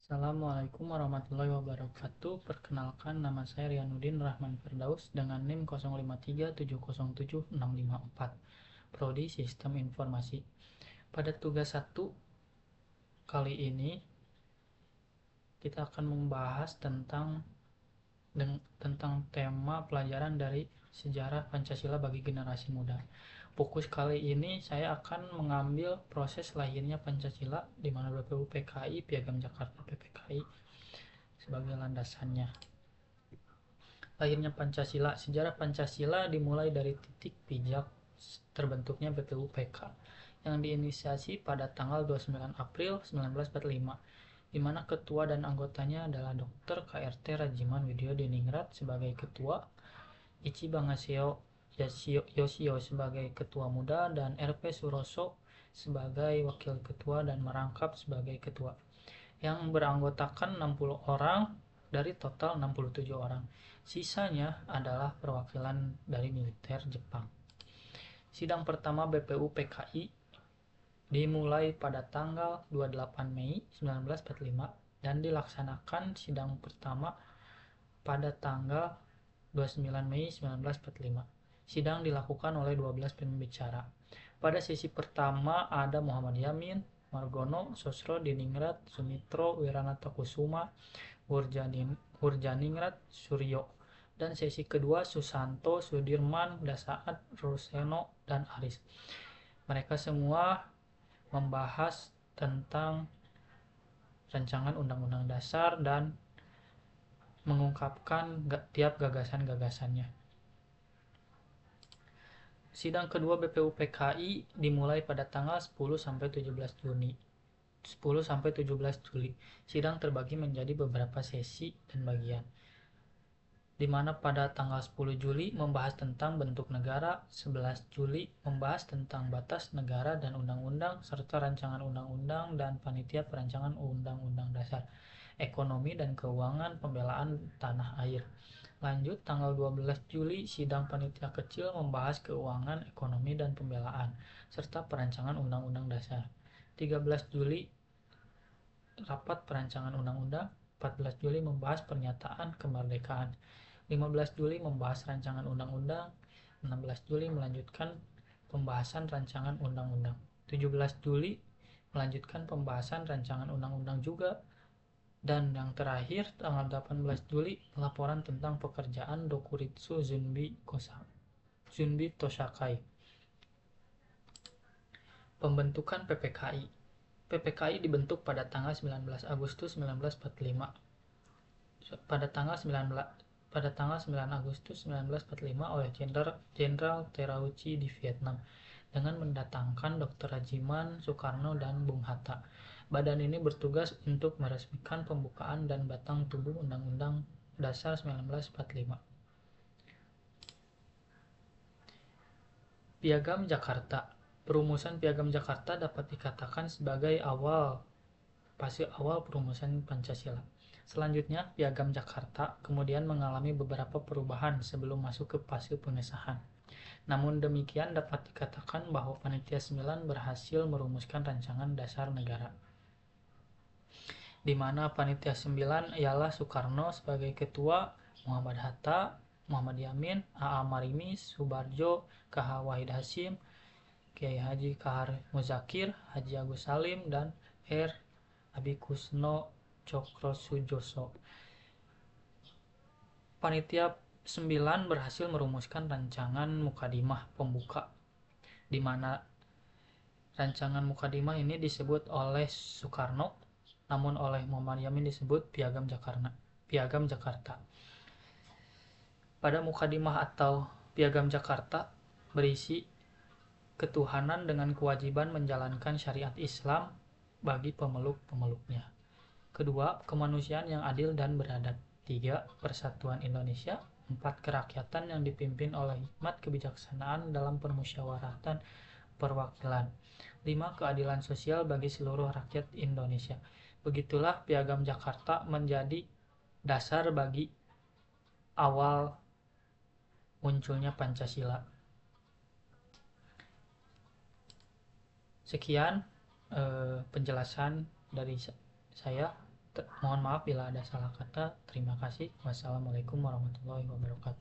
Assalamualaikum warahmatullahi wabarakatuh. Perkenalkan, nama saya Rianuddin Rahman Firdaus dengan NIM 0537070654, Prodi Sistem Informasi. Pada tugas 1 kali ini kita akan membahas tentang tema pelajaran dari sejarah Pancasila bagi generasi muda. Fokus kali ini saya akan mengambil proses lahirnya Pancasila, di mana BPU PKI, Piagam Jakarta PPKI sebagai landasannya. Lahirnya Pancasila. Sejarah Pancasila dimulai dari titik pijak terbentuknya BPUPK yang diinisiasi pada tanggal 29 April 1945, di mana ketua dan anggotanya adalah Dr. KRT Rajiman Widyodiningrat sebagai ketua, Ichi Bangaseo Yoshio sebagai ketua muda, dan RP Suroso sebagai wakil ketua dan merangkap sebagai ketua, yang beranggotakan 60 orang dari total 67 orang. Sisanya adalah perwakilan dari militer Jepang. Sidang pertama BPU PKI dimulai pada tanggal 28 Mei 1945 dan dilaksanakan sidang pertama pada tanggal 29 Mei 1945. Sidang dilakukan oleh 12 pembicara. Pada sesi pertama ada Muhammad Yamin, Margono, Sosro Diningrat, Sumitro Wiranata Kusuma, Hurjaningrat, Suryo. Dan sesi kedua Susanto, Sudirman, Dasaat, Ruseno, dan Aris. Mereka semua membahas tentang rancangan undang-undang dasar dan mengungkapkan tiap gagasan-gagasannya. Sidang kedua BPU PKI dimulai pada tanggal 10 sampai 17 Juni. 10 sampai 17 Juli. Sidang terbagi menjadi beberapa sesi dan bagian, di mana pada tanggal 10 Juli membahas tentang bentuk negara, 11 Juli membahas tentang batas negara dan undang-undang serta rancangan undang-undang dan panitia perancangan undang-undang dasar, ekonomi dan keuangan, pembelaan tanah air. Lanjut, tanggal 12 Juli sidang panitia kecil membahas keuangan, ekonomi dan pembelaan serta perancangan undang-undang dasar. 13 Juli rapat perancangan undang-undang. 14 Juli membahas pernyataan kemerdekaan. 15 Juli membahas rancangan undang-undang. 16 Juli melanjutkan pembahasan rancangan undang-undang. 17 Juli melanjutkan pembahasan rancangan undang-undang juga. Dan yang terakhir, tanggal 18 Juli, laporan tentang pekerjaan Dokuritsu Zunbi Toshakai. Pembentukan PPKI. PPKI dibentuk pada tanggal 19 Agustus 1945. Pada tanggal 9 Agustus 1945 oleh Jenderal Terauchi di Vietnam dengan mendatangkan Dr. Rajiman, Soekarno, dan Bung Hatta. Badan ini bertugas untuk meresmikan pembukaan dan batang tubuh Undang-Undang Dasar 1945. Piagam Jakarta. Perumusan Piagam Jakarta dapat dikatakan sebagai fase awal perumusan Pancasila. Selanjutnya, Piagam Jakarta kemudian mengalami beberapa perubahan sebelum masuk ke fase pengesahan. Namun demikian dapat dikatakan bahwa Panitia 9 berhasil merumuskan rancangan dasar negara, di mana Panitia 9 ialah Soekarno sebagai ketua, Muhammad Hatta, Muhammad Yamin, A.A. Marimis, Subarjo, K.H. Wahid Hasyim, Kiai Haji Kahar Muzakir, Haji Agus Salim, dan R. Abikusno Cokrosujoso. Panitia 9 berhasil merumuskan rancangan mukadimah pembuka, di mana rancangan mukadimah ini disebut oleh Soekarno, namun oleh Muhammad Yamin disebut Piagam Jakarta. Pada mukadimah atau Piagam Jakarta berisi ketuhanan dengan kewajiban menjalankan syariat Islam bagi pemeluk-pemeluknya. Kedua, kemanusiaan yang adil dan beradab. 3. Persatuan Indonesia. 4. Kerakyatan yang dipimpin oleh hikmat kebijaksanaan dalam permusyawaratan perwakilan. 5. Keadilan sosial bagi seluruh rakyat Indonesia. Begitulah Piagam Jakarta menjadi dasar bagi awal munculnya Pancasila. Sekian penjelasan dari saya Mohon maaf bila ada salah kata. Terima kasih. Wassalamualaikum warahmatullahi wabarakatuh.